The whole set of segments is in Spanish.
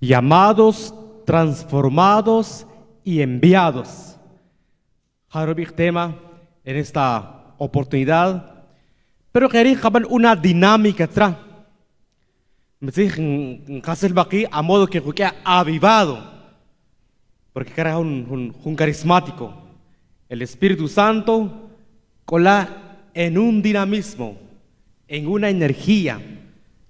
llamados, transformados y enviados. Harobik tema en esta oportunidad, pero quería una dinámica atrás. Me dije en Casel Baqui a modo que avivado, porque era un carismático. El Espíritu Santo cola en un dinamismo, en una energía,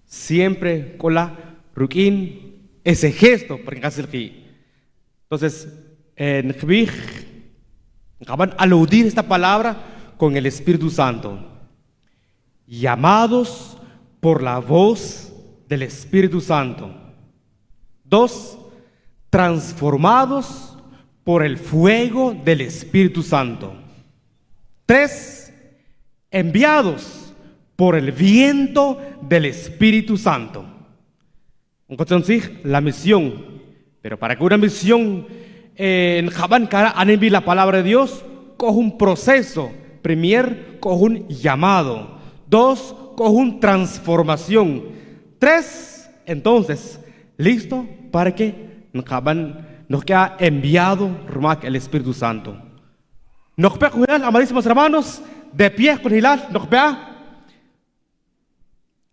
siempre cola ruquín ese gesto para Casel Baqui. Entonces, en Jbij, acaban aludir esta palabra con el Espíritu Santo. Llamados por la voz del Espíritu Santo. 2, transformados por el fuego del Espíritu Santo. 3, enviados por el viento del Espíritu Santo. Entonces, la misión. Pero para que una misión en Jaban cara anevi la palabra de Dios, coge un proceso. Primero, coge un llamado. 2, coge una transformación. 3, entonces, listo para que nos queda enviado el Espíritu Santo. Nos vea con Hilal, amadísimos hermanos, de pie con Hilal, nos vea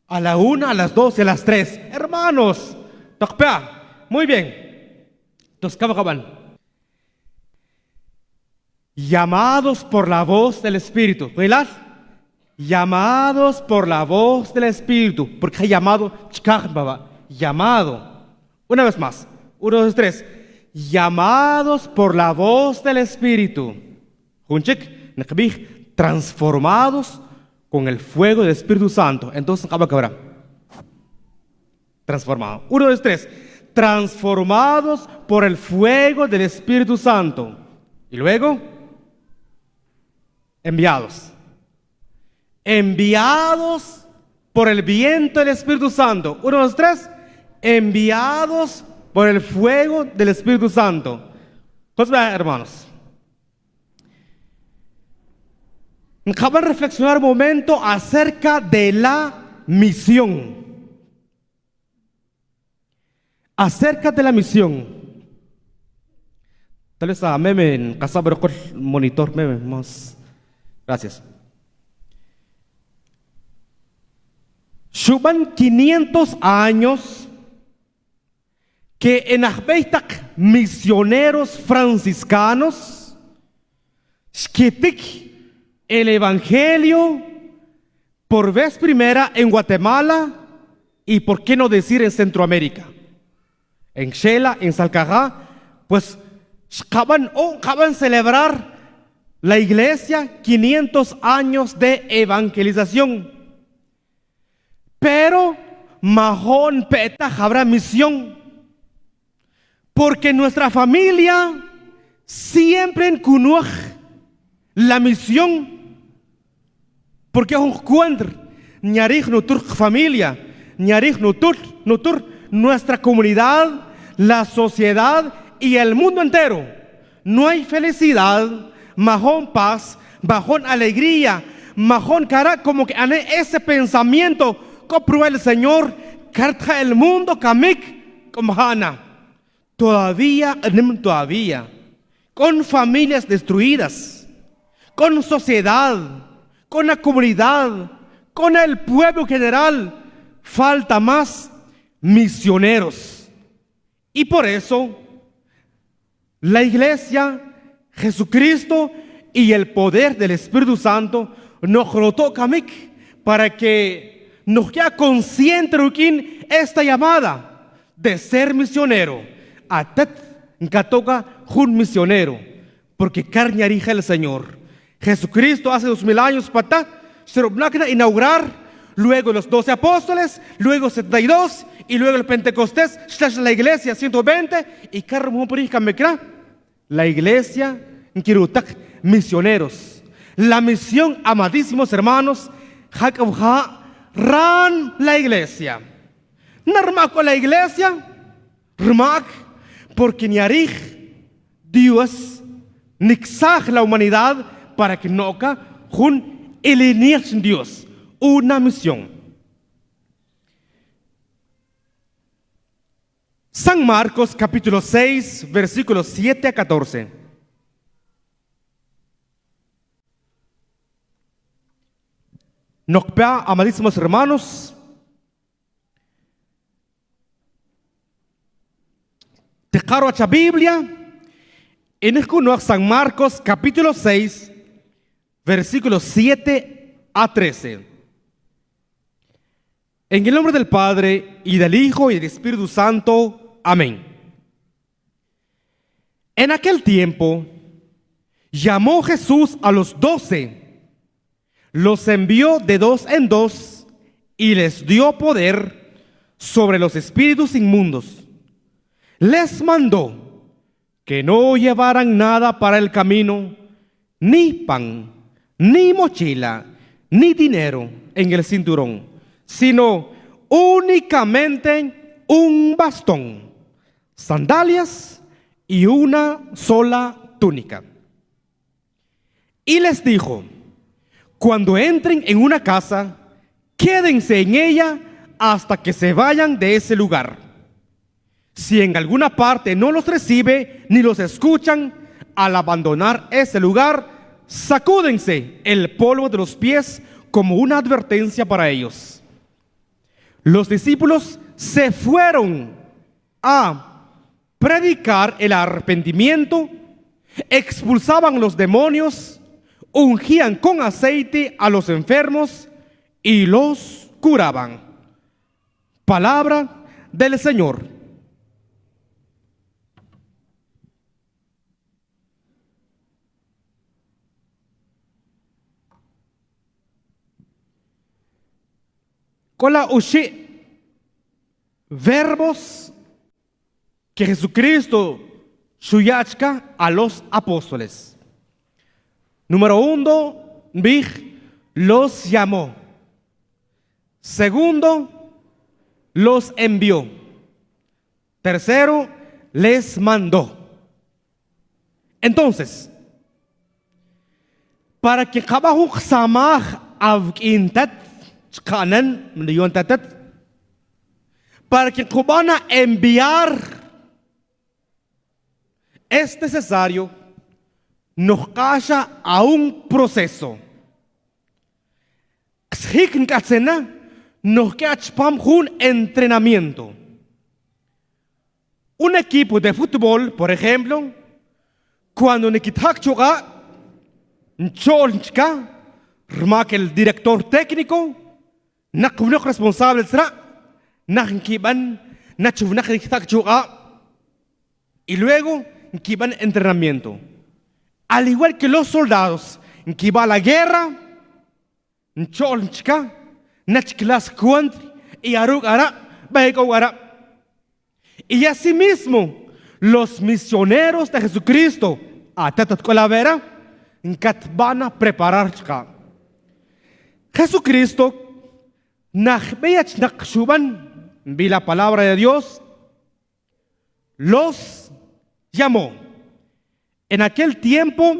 a la 1, a las 2 y a las 3. Hermanos, nos vea. Muy bien. Entonces, ¿cómo? Llamados por la voz del Espíritu. ¿Hilal? Llamados por la voz del Espíritu. Porque hay llamado, llamado. Una vez más. 1, 2, 3. Llamados por la voz del Espíritu. Transformados con el fuego del Espíritu Santo. Entonces, ¿cómo acabará? Transformado. 1, 2, 3. Transformados por el fuego del Espíritu Santo. Y luego, enviados. Enviados por el viento del Espíritu Santo. 1, 2, 3. Enviados por el fuego del Espíritu Santo. Entonces, hermanos, acabo de reflexionar un momento acerca de la misión. Acerca de la misión. Tal vez a meme en casa, pero con monitor meme más. Gracias. Suban 500 años que en Ajbeitak misioneros franciscanos escritik el Evangelio por vez primera en Guatemala y por qué no decir en Centroamérica, en Xela, en Salcajá, pues acaban celebrar la iglesia 500 años de evangelización. Pero Mahón Peta habrá misión, porque nuestra familia siempre encunuaj la misión, porque es un encuentro ñarij nutur familia, ñarij nutur nuestra comunidad, la sociedad y el mundo entero. No hay felicidad, Mahón paz, Mahón alegría, Mahón cara, como que ese pensamiento que el Señor, carta el mundo, kamik, como Hana. Todavía, con familias destruidas, con sociedad, con la comunidad, con el pueblo general, falta más misioneros. Y por eso, la iglesia, Jesucristo y el poder del Espíritu Santo nos rotó kamik para que nos quede consciente de esta llamada de ser misionero. Atet toca un misionero, porque carne rija el Señor. Jesucristo hace 2000 años para se inaugurar, luego los 12 apóstoles, luego 72 y luego el Pentecostés, la iglesia 120 y la iglesia en Kirutak, misioneros. La misión, amadísimos hermanos, ran la iglesia. Narmak la iglesia, Rmak, porque Niarij, Dios, nixaj la humanidad para que noca jun elinier Dios, una misión. San Marcos capítulo 6, versículos 7 a 14. Nokpa, amadísimos hermanos, te caro a la Biblia, en el San Marcos capítulo 6, versículos 7 a 13. En el nombre del Padre, y del Hijo, y del Espíritu Santo. Amén. En aquel tiempo, llamó Jesús a los 12, los envió de dos en dos, y les dio poder sobre los espíritus inmundos. Les mandó que no llevaran nada para el camino, ni pan, ni mochila, ni dinero en el cinturón, sino únicamente un bastón, sandalias y una sola túnica. Y les dijo: cuando entren en una casa, quédense en ella hasta que se vayan de ese lugar. Si en alguna parte no los recibe ni los escuchan, al abandonar ese lugar, sacúdense el polvo de los pies como una advertencia para ellos. Los discípulos se fueron a predicar el arrepentimiento, expulsaban los demonios, ungían con aceite a los enfermos y los curaban. Palabra del Señor. Con la verbos que Jesucristo suyachka a los apóstoles. Número 1, los llamó. Segundo, los envió. Tercero, les mandó. Entonces, para que kabahuk samah avkintat kanan mliyontatat, para que van a enviar, es necesario nos calla a un proceso. Nos cachpam un entrenamiento. Un equipo de fútbol, por ejemplo, cuando Nikitak choga, Cholchka, el director técnico, Nakubnok responsable será, Nakiban, Nachuvnak Nikitak choga, y luego Kiban entrenamiento. Al igual que los soldados que va a la guerra, Cholchka, Nachklas Kuantri, y Arugara, Baegogara. Y asimismo, los misioneros de Jesucristo, a Tatat Colavera, van a preparar. Jesucristo, Nachbeyach Nakshuban, vi la palabra de Dios, los llamó. En aquel tiempo,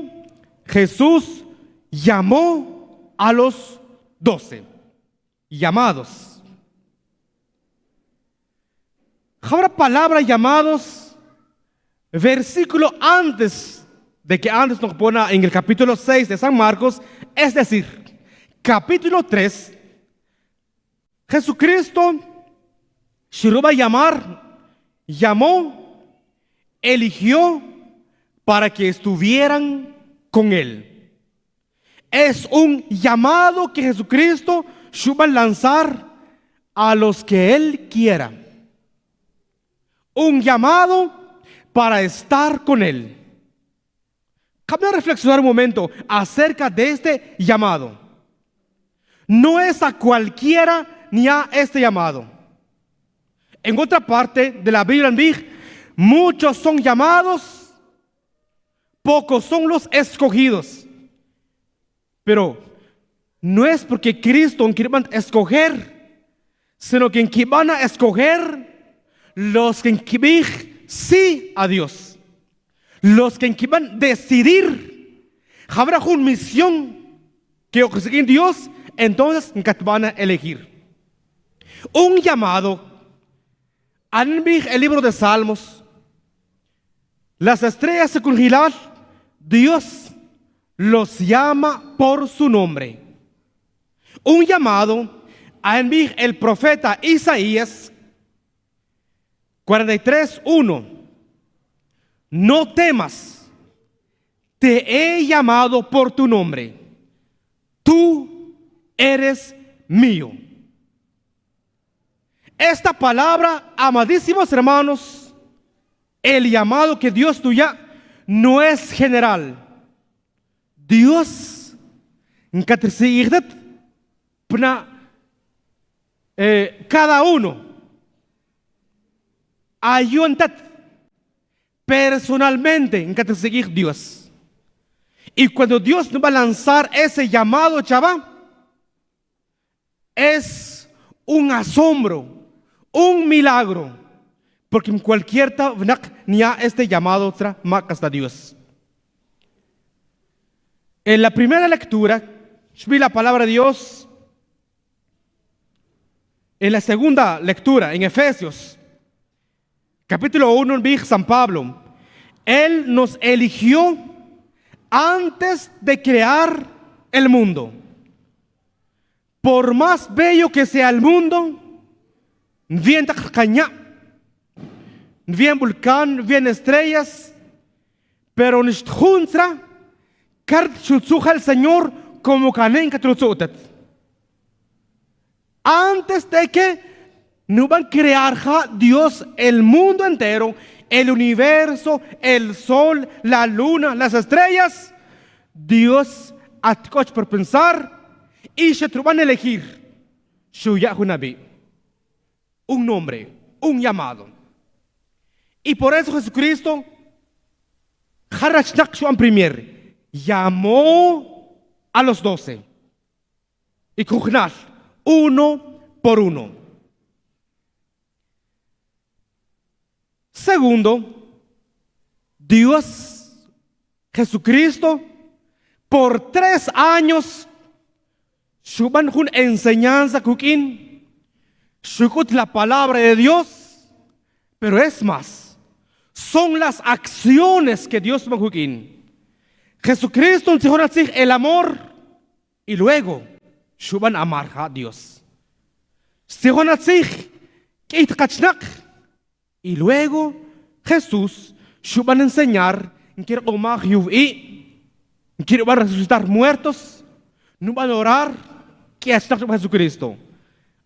Jesús llamó a los 12 llamados. Ahora palabra llamados, versículo antes de que antes nos pone en el capítulo 6 de San Marcos, es decir, capítulo 3, Jesucristo, Shiruba llamó, eligió para que estuvieran con Él. Es un llamado que Jesucristo va a lanzar a los que Él quiera. Un llamado para estar con Él. Cabe reflexionar un momento acerca de este llamado. No es a cualquiera ni a este llamado. En otra parte de la Biblia, muchos son llamados, pocos son los escogidos. Pero no es porque Cristo quiere escoger, sino que van a escoger los que sí a Dios. Los que van a decidir, habrá una misión que en Dios, entonces van a elegir. Un llamado Anbig el libro de Salmos. Las estrellas se congelan, Dios los llama por su nombre. Un llamado a enviar el profeta Isaías 43:1. No temas, te he llamado por tu nombre. Tú eres mío. Esta palabra, amadísimos hermanos, el llamado que Dios tuya no es general. Dios cada uno ayuntat personalmente en seguir Dios. Y cuando Dios nos va a lanzar ese llamado, chaval, es un asombro, un milagro, porque en cualquier ni a este llamado hasta Dios. En la primera lectura vi la palabra de Dios. En la segunda lectura, en Efesios capítulo 1, vi San Pablo. Él nos eligió antes de crear el mundo. Por más bello que sea el mundo, bien caña, bien volcán, bien estrellas, pero no juntra, el Señor como canen que antes de que no van a crear Dios el mundo entero, el universo, el sol, la luna, las estrellas, Dios atcoch por pensar y se van a elegir un nombre, un llamado. Y por eso Jesucristo llamó a los 12 y cognar uno por uno. Segundo, Dios Jesucristo por 3 años suban una enseñanza kukin, shukut la palabra de Dios, pero es más, son las acciones que Dios va a kukin. Jesucristo enseñó el amor y luego suban a amar a Dios. Y luego Jesús suban a enseñar que quiere van a resucitar muertos, no van a orar, que es Jesucristo.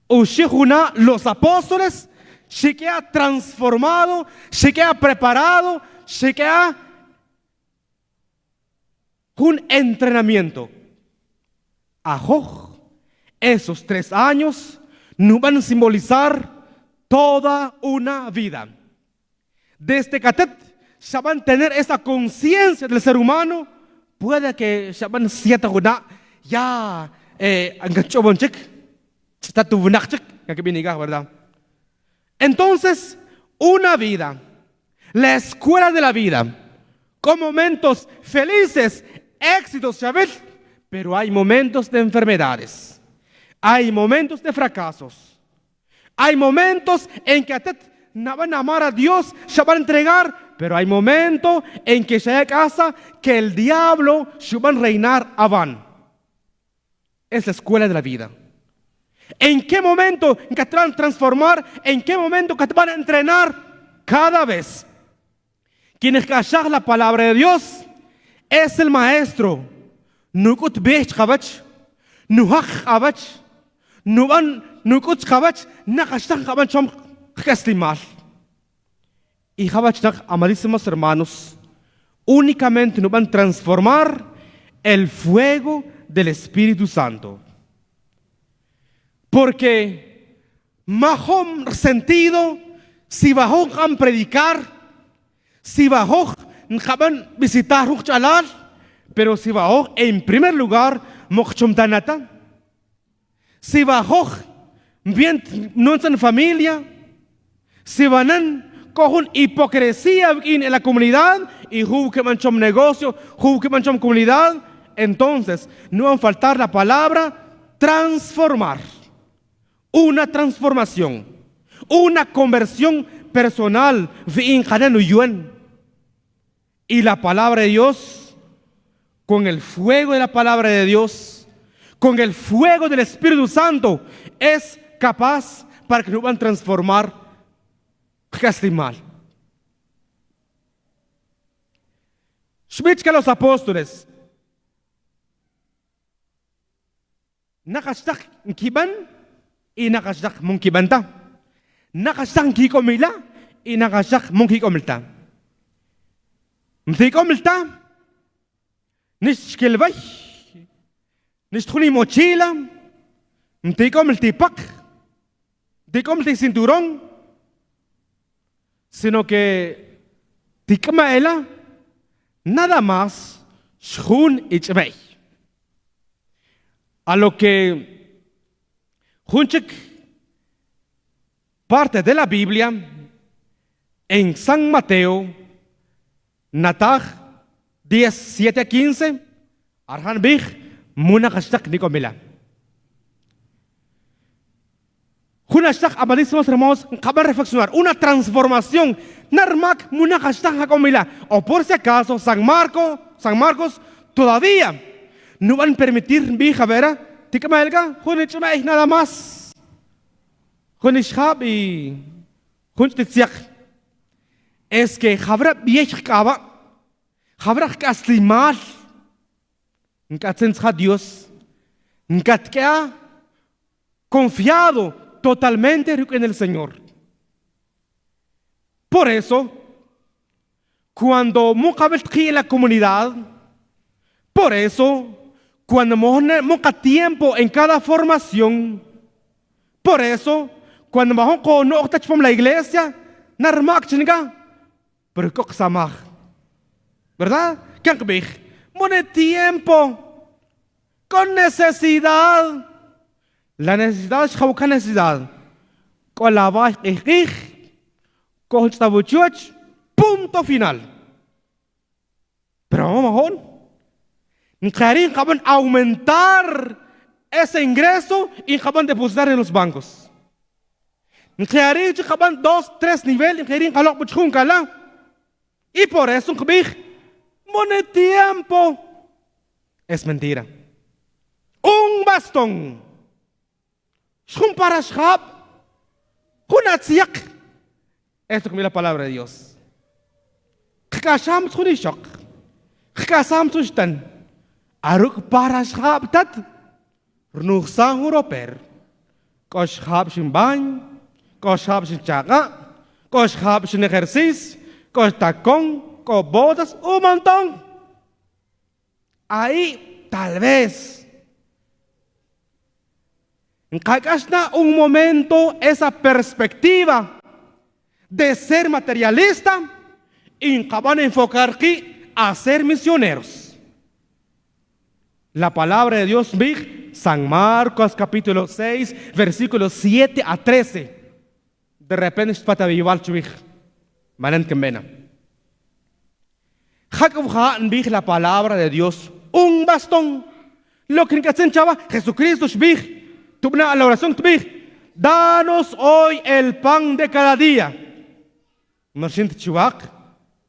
Los apóstoles se queda transformado, se queda preparado, se queda un entrenamiento. Esos 3 años no van a simbolizar toda una vida. Desde que se van a tener esa conciencia del ser humano, puede que se van a siete ya ¿verdad? Entonces, una vida, la escuela de la vida, con momentos felices, éxitos, ¿sabes? Pero hay momentos de enfermedades, hay momentos de fracasos, hay momentos en que no van a amar a Dios, se van a entregar, pero hay momentos en que se casa que el diablo se va a reinar a van. Es la escuela de la vida. ¿En qué momento que te van a transformar? ¿En qué momento que te van a entrenar? Cada vez. Quienes callan la palabra de Dios es el maestro. Nukut bech kabach, nuhak kabach, nuban nukut kabach, nakashtan kabach chom kestimal. Y kabach, amadísimos hermanos, únicamente nos van a transformar el fuego del Espíritu Santo. Porque Mahom sentido, si bajó a predicar, si bajó a visitar Huchalal, pero si bajó en primer lugar, Mochumtanata, si bajó bien nuestra familia, si van con hipocresía en la comunidad y que manchom negocio, que manchom comunidad, entonces no va a faltar la palabra transformar. Una transformación, una conversión personal. Y la palabra de Dios, con el fuego de la palabra de Dios, con el fuego del Espíritu Santo, es capaz para que nos van a transformar casi mal. Shmich que los apóstoles nakastak kiban y nakastak munkibanta, nakastak kikomila y nakastak munkikomilta. Mtikomilta nishkelvay nishtuni mochila mtikomiltipak mtikomilti cinturón, sino que tikmaela nada más shun ichbay. A lo que Hunchik, parte de la Biblia, en San Mateo, Natach 10:7-15, Arhan Bich, Munakashtak Nikomila. Hunashtak, amadísimos hermanos, cabe reflexionar, una transformación, Narmak Munakashtak Nikomila. O por si acaso, San Marcos, todavía no van a permitir vieja vera, tikamaelga, hunichmaich nada más. Hunishab y hunchtitsiak. Es que habrá vieja kaba, habrá kaslimal, nkatsensha Dios, nkatkea confiado totalmente en el Señor. Por eso, cuando mukabel en la comunidad, por eso, cuando moca tiempo en cada formación, por eso, cuando bajamos no octachpom la iglesia, narmak chinga, pero koksamach, ¿verdad? ¿Qué que mone tiempo, con necesidad, la necesidad es jauca necesidad, con la baja con el punto final. Pero vamos querían aumentar ese ingreso y depositar en los bancos. Querían 2, 3 niveles y por eso mone tiempo. Es mentira. Un bastón. Un parashab. Un atziak. Esto es la palabra de Dios. Kasham tsunishok. Kasam tsushtan. Aruk parashab tat. Rnuksang uroper. Koshab shimbañ. Koshab shinchaga. Koshab shin ejercicio. Koshtakon. Kobotas. Un montón. Ahí tal vez. Encajna un momento esa perspectiva de ser materialista y van a enfocar aquí a ser misioneros. La palabra de Dios, San Marcos capítulo 6, versículos 7 a 13. De repente es para vivir chubij. Manen kembena. La palabra de Dios, un bastón. Lo que hacen chava, Jesucristo shbij. La oración, danos hoy el pan de cada día. Mershint chuak,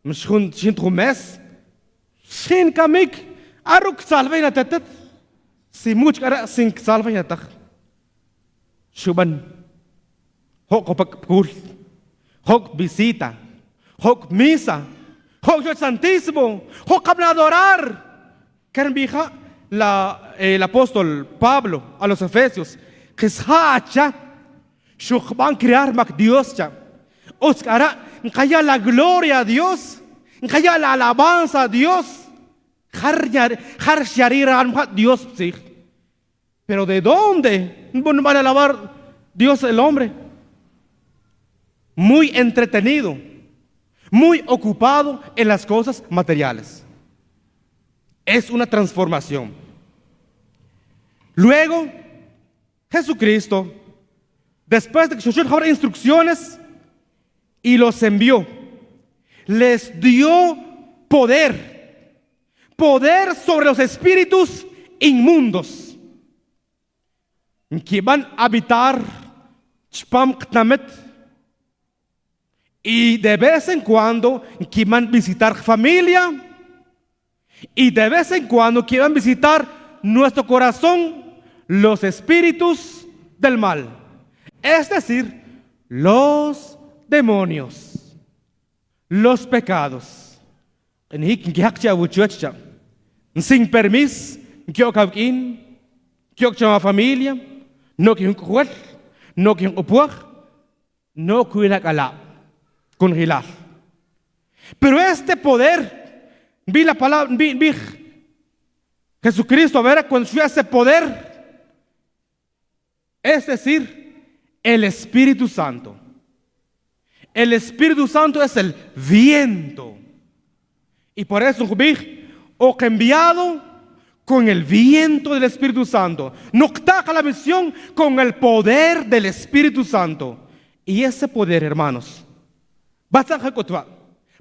mershint rumes, shin kamik, aruk salveina tetet, si much cara sin salveina tak. Shuban, hok opakul, hok visita, hok misa, hok yo santísimo, hok habla adorar. Karen bija el apóstol Pablo a los Efesios, que es hacha, van a crear Mac Dios ya. Oscara, calla la gloria a Dios, calla la alabanza a Dios, Dios sí. Pero ¿de dónde van a alabar Dios el hombre? Muy entretenido, muy ocupado en las cosas materiales. Es una transformación. Luego, Jesucristo, después de que Jesús dio instrucciones y los envió, les dio poder sobre los espíritus inmundos que van a habitar Chpam Knamet, Y de vez en cuando quieren visitar familia. Y de vez en cuando quieren visitar nuestro corazón los espíritus del mal. Es decir, los demonios, los pecados. Sin permiso, que familia, no que un juez, no que un opuaj, no que una cala, con hilar. Pero este poder, vi la palabra, vi Jesucristo, a ver, cuando yo ese poder, es decir, el Espíritu Santo. El Espíritu Santo es el viento. Y por eso, o enviado con el viento del Espíritu Santo. No taca la misión con el poder del Espíritu Santo. Y ese poder, hermanos,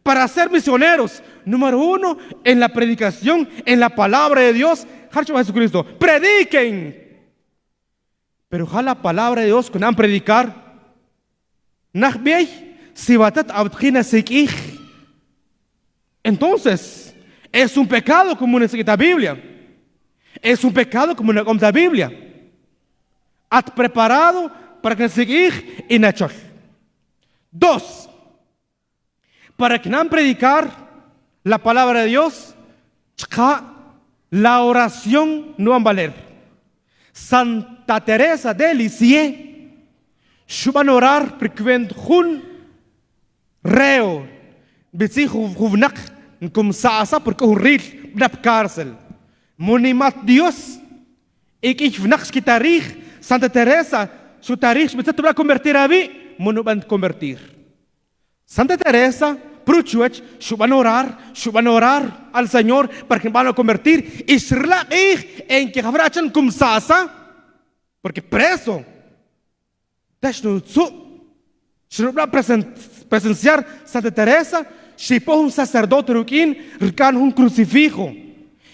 para ser misioneros, número uno, en la predicación, en la palabra de Dios, Jesucristo, prediquen. Pero la palabra de Dios con han predicar, entonces, es un pecado como en la Biblia. Es un pecado como en la Biblia. Has preparado para que seguir y nachor. Dos, para que no predicar la palabra de Dios, la oración no va a valer. Santa Teresa de Lisieux, van a orar porque jun reo, bici juvnak, como saasa porque hurril, na cárcel. Monimat Dios, ik vnak skitarich, Santa Teresa, su tarich, me va a convertir a mí, no van a convertir. Santa Teresa, Pruchuech, van a orar al Señor para que van a convertir. Y en que habrán como sasa, porque preso. Si no va a presenciar Santa Teresa, si por un sacerdote ruquín, rican un crucifijo.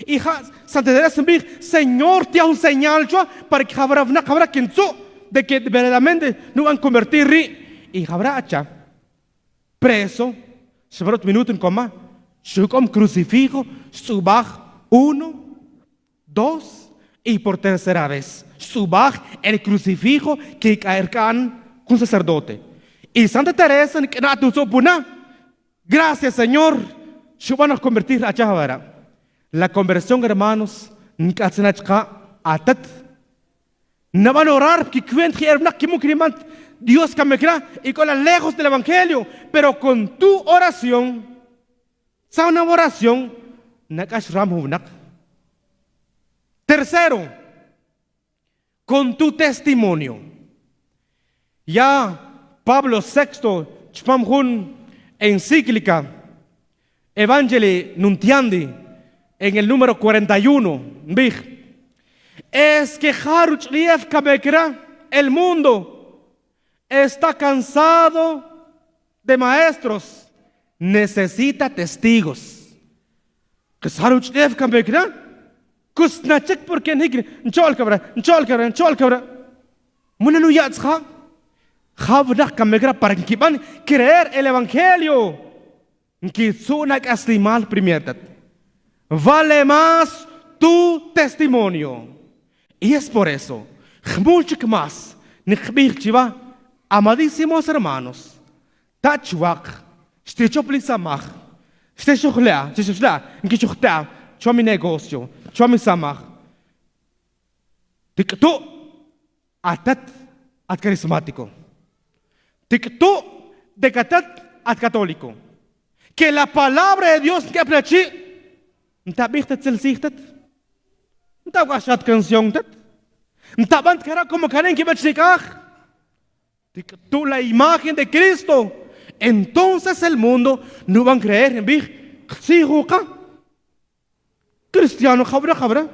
Y Santa Teresa me dijo, Señor, te da un señal para que habrá quien de que verdaderamente no van a convertir. Y habrá preso, se va a minuto en coma, su crucifijo, subaj 1, 2 y por tercera vez. Subaj el crucifijo que caerán con sacerdote. Y Santa Teresa, gracias Señor, se van a convertir a Chahavara. La conversión, hermanos, no van a orar que Dios que me crea y con las lejos del evangelio, pero con tu oración, una oración, tercero, con tu testimonio. Ya Pablo VI, encíclica Evangelii Nuntiandi, en el número 41, es que el mundo está cansado de maestros, necesita testigos. Que porque para que van a creer el evangelio. Que suena casi mal primero. Vale más tu testimonio. Y es por eso, mucho más, amadísimos hermanos, tachuak, stichoplisamach, stichoklea, stichoklea, cho mi negocio, cho mi samach. Tú, atat, at carismático. Tú, decatat, at católico. Que la palabra de Dios que aplachi, ¿nta bichtet selsichtet? ¿Nta guachat canciontet? ¿Nta bantcara como karen que bachikaj? Tú la imagen de Cristo. Entonces el mundo no van a creer en bich. Sí, juca. Cristiano, jabra.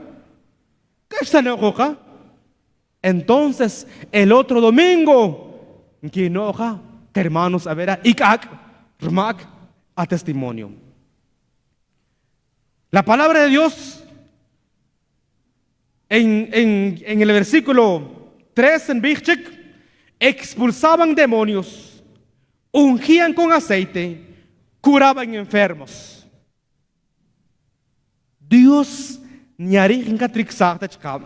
Cristiano, juca. Entonces el otro domingo, que no, hermanos, a ver, ikak, rmak, a testimonio. La palabra de Dios en el versículo 3 en Bichik expulsaban demonios ungían con aceite, curaban enfermos. Dios nyari hingga triksakta chkam.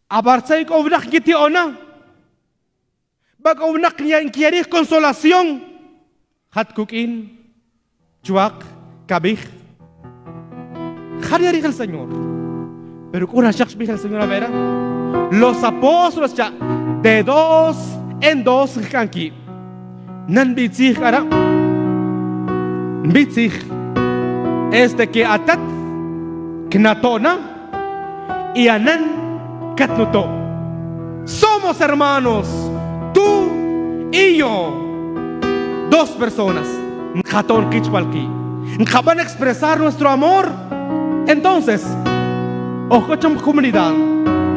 Abarsay ko unak kiti ona. Bag unak nyari consolación. Hat kukin, chuak, kabih. Jari el Señor. Pero una shaksh el Señor a ver. Los apóstoles ya de 2 en 2 kanki. Nan bitzig ara. Bitzig que atat knatona y anan katnuto. Somos hermanos, tú y yo. 2 personas. Nkaton kichpalki. Nkaban expresar nuestro amor. Entonces, ojo chum comunidad.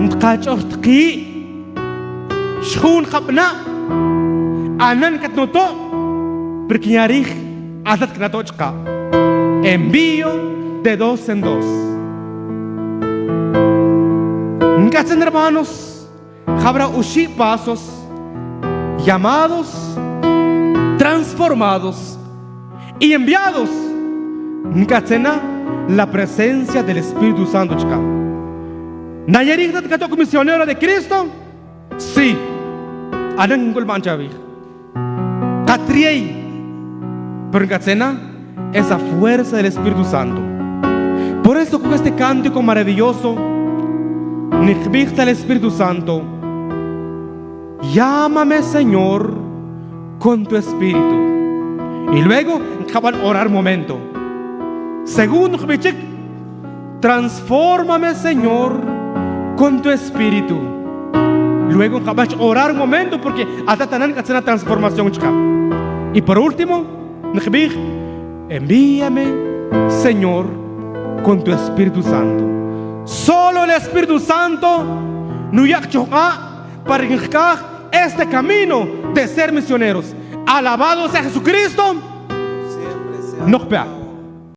Nkachortki. Shun kapna. Anan katnuto. Perkinyarich atat knatochka. Envío de 2 en 2. Nkachen hermanos. Habrá ushi pasos. Llamados, transformados y enviados. Nkatsena la presencia del Espíritu Santo. ¿Nayarigdat katok misionero de Cristo? Sí. Anangul manchavi. Katriei. Pero Nkatsena esa fuerza del Espíritu Santo. Por eso con este cántico maravilloso, Nikbikta el Espíritu Santo. Llámame, Señor, con tu espíritu. Y luego acaban de orar un momento. Segundo, transfórmame, Señor, con tu espíritu. Luego acaban de orar un momento porque hasta tener que hacer una transformación. Y por último, envíame, Señor, con tu Espíritu Santo. Solo el Espíritu Santo no para este camino de ser misioneros. Alabado sea Jesucristo. Siempre sea.